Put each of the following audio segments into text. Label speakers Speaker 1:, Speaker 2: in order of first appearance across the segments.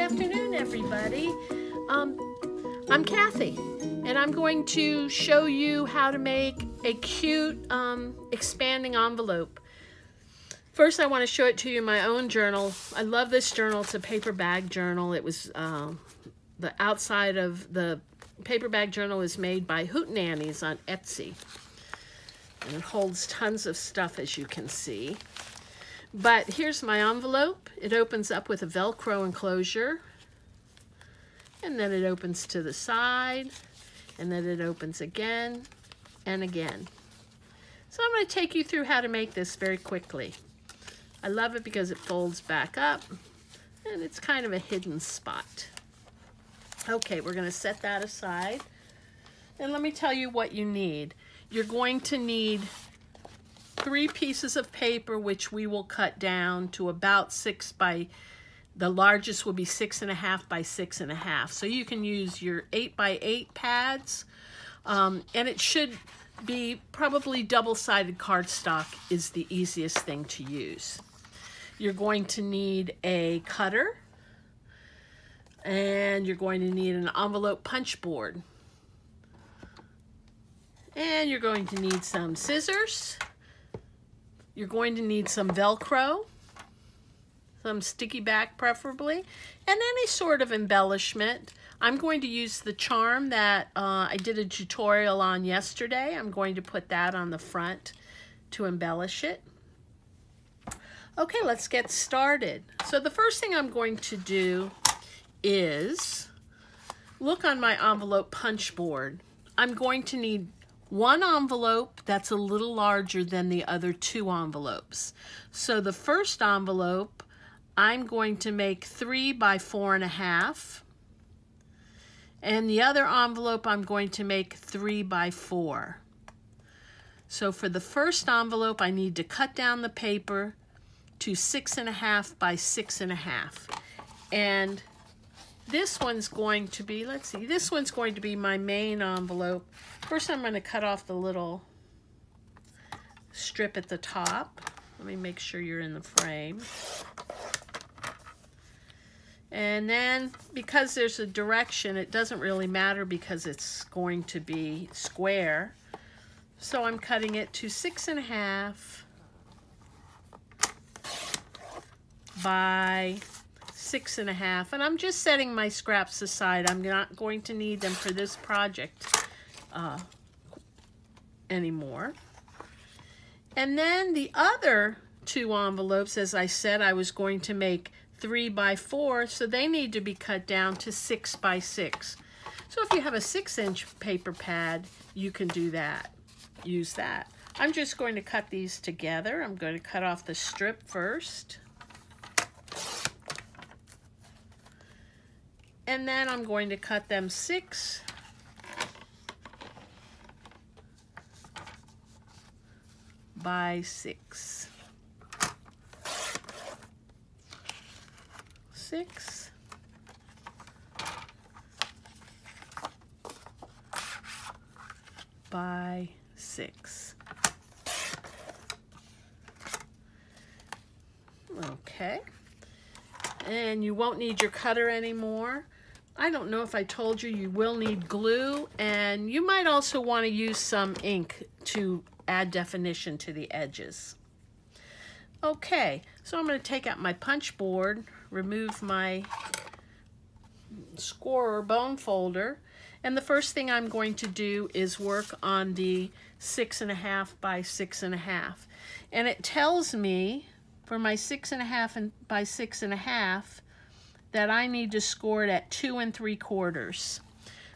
Speaker 1: afternoon, everybody. I'm Cathy, and I'm going to show you how to make a cute expanding envelope. First, I want to show it to you in my own journal. I love this journal. It's a paper bag journal. It was the outside of the paper bag journal is made by Hootenannies on Etsy. And it holds tons of stuff, as you can see. But here's my envelope. It opens up with a Velcro enclosure. And then it opens to the side. And then it opens again and again. So I'm going to take you through how to make this very quickly. I love it because it folds back up. And it's kind of a hidden spot. Okay, we're going to set that aside. And let me tell you what you need. You're going to need 3 pieces of paper, which we will cut down to about 6 by, the largest will be 6.5 by 6.5. So you can use your 8 by 8 pads, and it should be probably double-sided cardstock is the easiest thing to use. You're going to need a cutter, and you're going to need an envelope punch board. And you're going to need some scissors. You're going to need some Velcro, some sticky back preferably, and any sort of embellishment. I'm going to use the charm that I did a tutorial on yesterday. I'm going to put that on the front to embellish it. Okay, let's get started. So the first thing I'm going to do is look on my envelope punch board. I'm going to need one envelope that's a little larger than the other 2 envelopes. So the first envelope, I'm going to make 3 by 4.5. And the other envelope, I'm going to make 3 by 4. So for the first envelope, I need to cut down the paper to 6.5 by 6.5. And this one's going to be, let's see, this one's going to be my main envelope. First, I'm going to cut off the little strip at the top. Let me make sure you're in the frame. And then, because there's a direction, it doesn't really matter because it's going to be square. So I'm cutting it to 6.5 by 6.5, and I'm just setting my scraps aside. I'm not going to need them for this project anymore. And then the other 2 envelopes, as I said, I was going to make 3 by 4, so they need to be cut down to 6 by 6. So if you have a 6-inch paper pad, you can do that. Use that. I'm just going to cut these together. I'm going to cut off the strip first. And then I'm going to cut them 6 by 6. 6 by 6. Okay. And you won't need your cutter anymore. I don't know if I told you, you will need glue, and you might also want to use some ink to add definition to the edges. Okay, so I'm going to take out my punch board, remove my score or bone folder, and the first thing I'm going to do is work on the 6.5 by 6.5. And it tells me for my 6.5 by 6.5 that I need to score it at 2 3/4.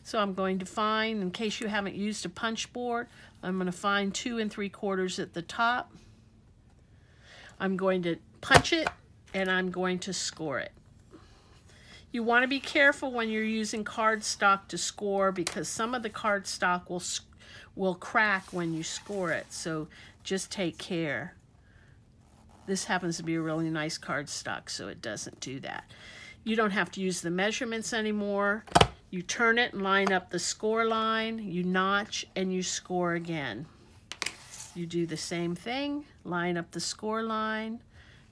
Speaker 1: So I'm going to find, in case you haven't used a punch board, I'm going to find 2 3/4 at the top. I'm going to punch it, and I'm going to score it. You want to be careful when you're using cardstock to score, because some of the cardstock will crack when you score it. So just take care. This happens to be a really nice cardstock, so it doesn't do that. You don't have to use the measurements anymore. You turn it and line up the score line, you notch, and you score again. You do the same thing, line up the score line,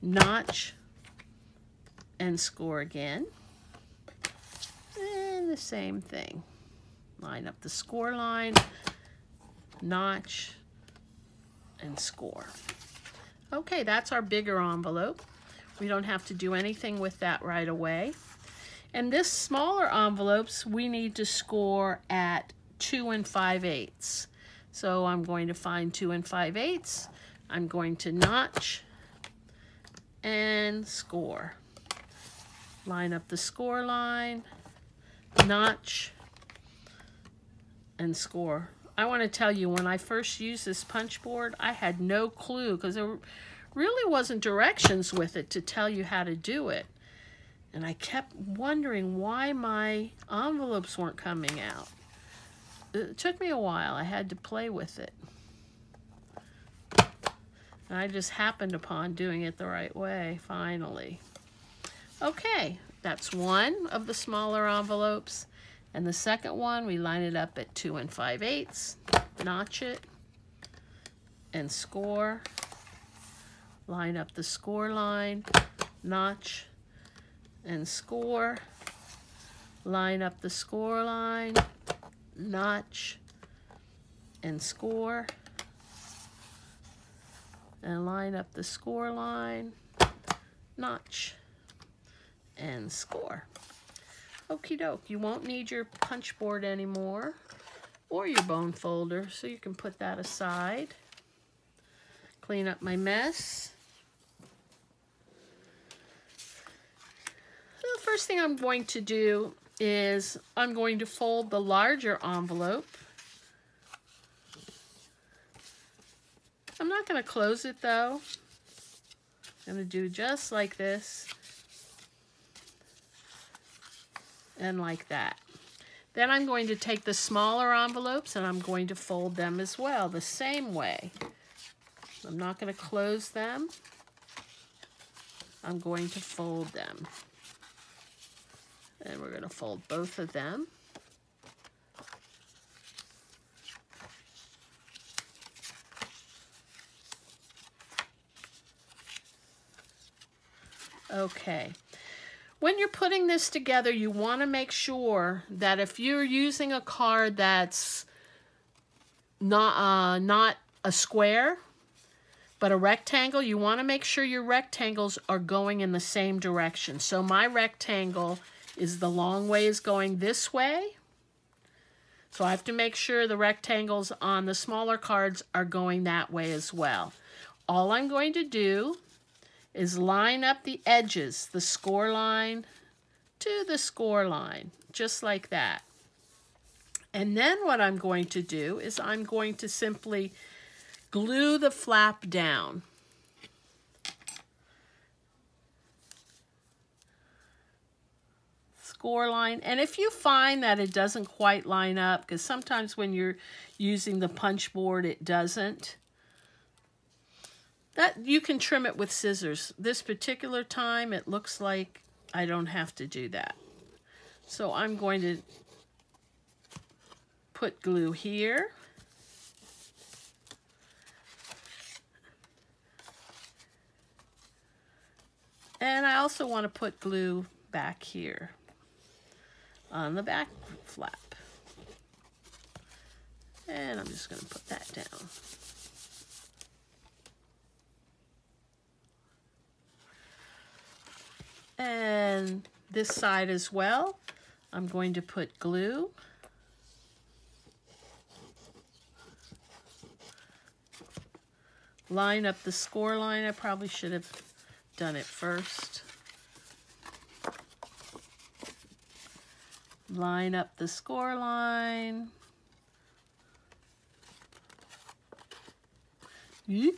Speaker 1: notch, and score again. And the same thing. Line up the score line, notch, and score. Okay, that's our bigger envelope. We don't have to do anything with that right away. And this smaller envelopes, we need to score at 2 5/8. So I'm going to find 2 5/8. I'm going to notch and score. Line up the score line, notch, and score. I want to tell you, when I first used this punch board, I had no clue because there really wasn't directions with it to tell you how to do it. And I kept wondering why my envelopes weren't coming out. It took me a while. I had to play with it. And I just happened upon doing it the right way, finally. Okay, that's one of the smaller envelopes. And the second one, we line it up at 2 5/8, notch it, and score. Line up the score line, notch, and score. Line up the score line, notch, and score. And line up the score line, notch, and score. Okie doke, you won't need your punch board anymore or your bone folder, so you can put that aside. Clean up my mess. So the first thing I'm going to do is I'm going to fold the larger envelope. I'm not going to close it though. I'm going to do just like this. And like that. Then I'm going to take the smaller envelopes and I'm going to fold them as well, the same way. I'm not going to close them. I'm going to fold them. And we're going to fold both of them. Okay. When you're putting this together, you want to make sure that if you're using a card that's not a square, but a rectangle, you want to make sure your rectangles are going in the same direction. So my rectangle is the long ways going this way. So I have to make sure the rectangles on the smaller cards are going that way as well. All I'm going to do is line up the edges, the score line to the score line, just like that. And then what I'm going to do is I'm going to simply glue the flap down. Score line, and if you find that it doesn't quite line up, because sometimes when you're using the punch board it doesn't, that you can trim it with scissors. This particular time it looks like I don't have to do that. So I'm going to put glue here. And I also want to put glue back here on the back flap. And I'm just going to put that down. And this side as well, I'm going to put glue. Line up the score line. I probably should have done it first. Line up the score line. Yeep.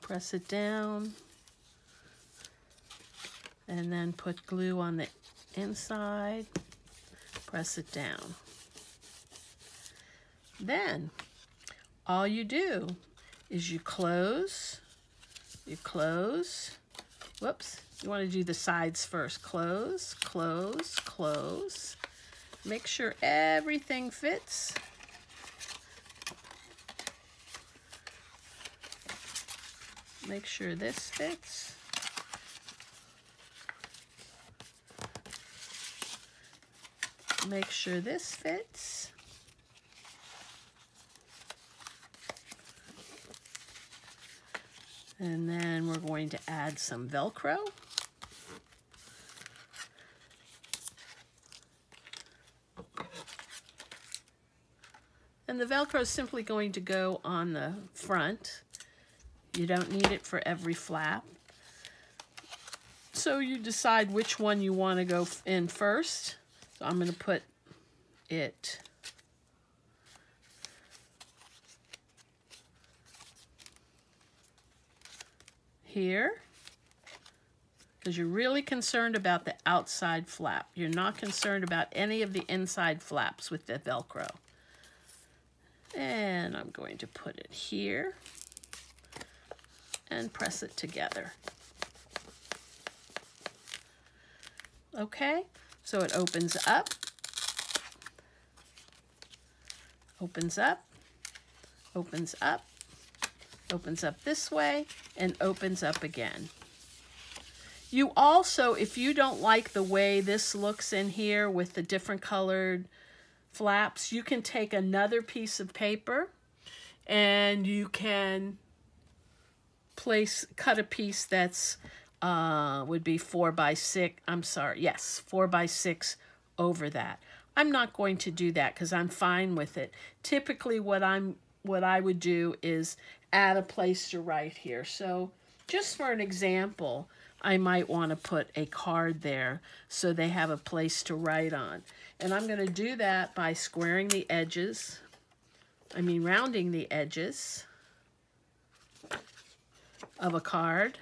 Speaker 1: Press it down. And then put glue on the inside. Press it down. Then all you do is you close. Whoops. You want to do the sides first. Close, close, close. Make sure everything fits. Make sure this fits. make sure this fits. And then we're going to add some Velcro. And the Velcro is simply going to go on the front. You don't need it for every flap. So you decide which one you want to go in first. So I'm going to put it here, because you're really concerned about the outside flap. You're not concerned about any of the inside flaps with the Velcro. And I'm going to put it here and press it together. Okay, so it opens up, opens up, opens up, opens up this way, and opens up again. You also, if you don't like the way this looks in here with the different colored flaps, you can take another piece of paper and you can cut a piece that's would be 4 by 6. I'm sorry, yes, 4 by 6 over that. I'm not going to do that because I'm fine with it. Typically, what I would do is add a place to write here. So, just for an example, I might want to put a card there so they have a place to write on. And I'm going to do that by squaring the edges. Rounding the edges of a card.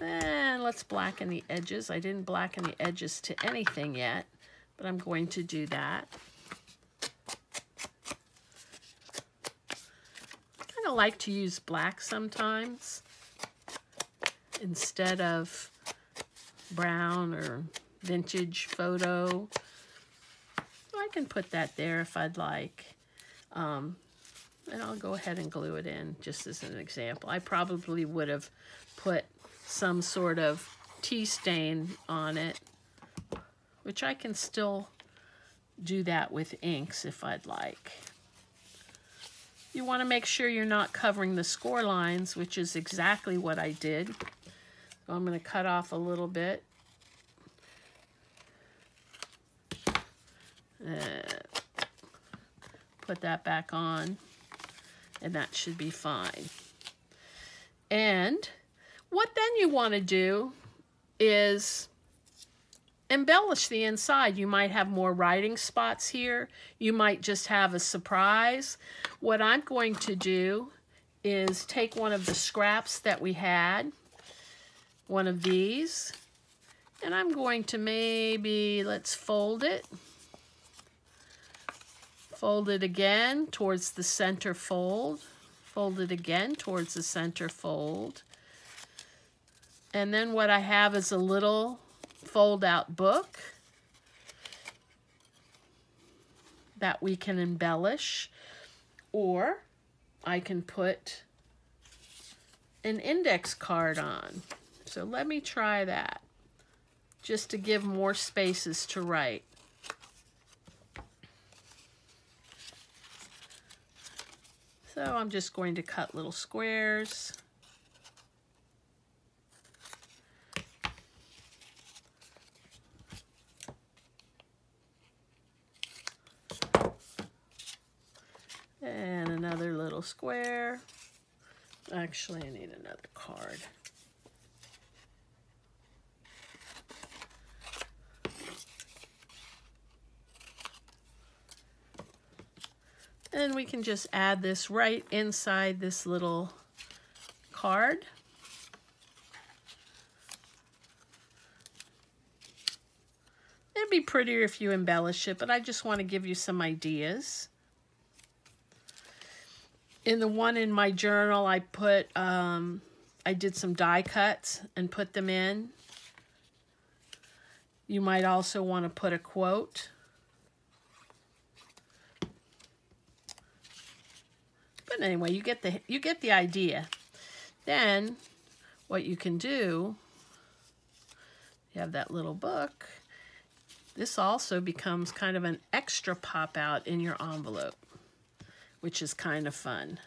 Speaker 1: And let's blacken the edges. I didn't blacken the edges to anything yet, but I'm going to do that. I kind of like to use black sometimes instead of brown or vintage photo. I can put that there if I'd like. And I'll go ahead and glue it in just as an example. I probably would have put some sort of tea stain on it, which I can still do that with inks if I'd like. You want to make sure you're not covering the score lines, which is exactly what I did. So I'm going to cut off a little bit. Put that back on, and that should be fine. And what then you want to do is embellish the inside. You might have more writing spots here. You might just have a surprise. What I'm going to do is take one of the scraps that we had, one of these, and I'm going to let's fold it. Fold it again towards the center fold. Fold it again towards the center fold. And then what I have is a little fold-out book that we can embellish, or I can put an index card on. So let me try that, just to give more spaces to write. So I'm just going to cut little squares. And another little square. Actually, I need another card. And we can just add this right inside this little card. It'd be prettier if you embellish it, but I just want to give you some ideas. In the one in my journal, I put, I did some die cuts and put them in. You might also want to put a quote. But anyway, you get the idea. Then what you can do, you have that little book. This also becomes kind of an extra pop out in your envelope, which is kind of fun.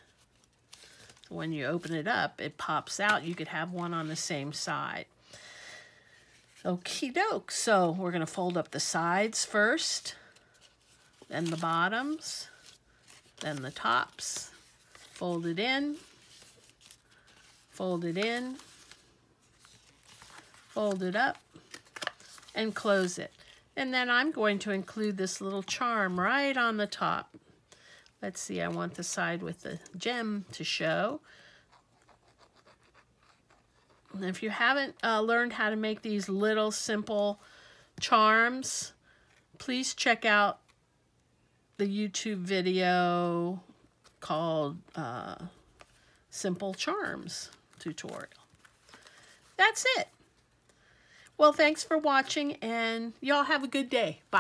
Speaker 1: So when you open it up, it pops out. You could have one on the same side. Okie doke. So we're going to fold up the sides first, then the bottoms, then the tops. Fold it in, fold it in, fold it up, and close it. And then I'm going to include this little charm right on the top. Let's see, I want the side with the gem to show. And if you haven't learned how to make these little simple charms, please check out the YouTube video called Simple Charms tutorial. That's it. Well, thanks for watching, and y'all have a good day. Bye.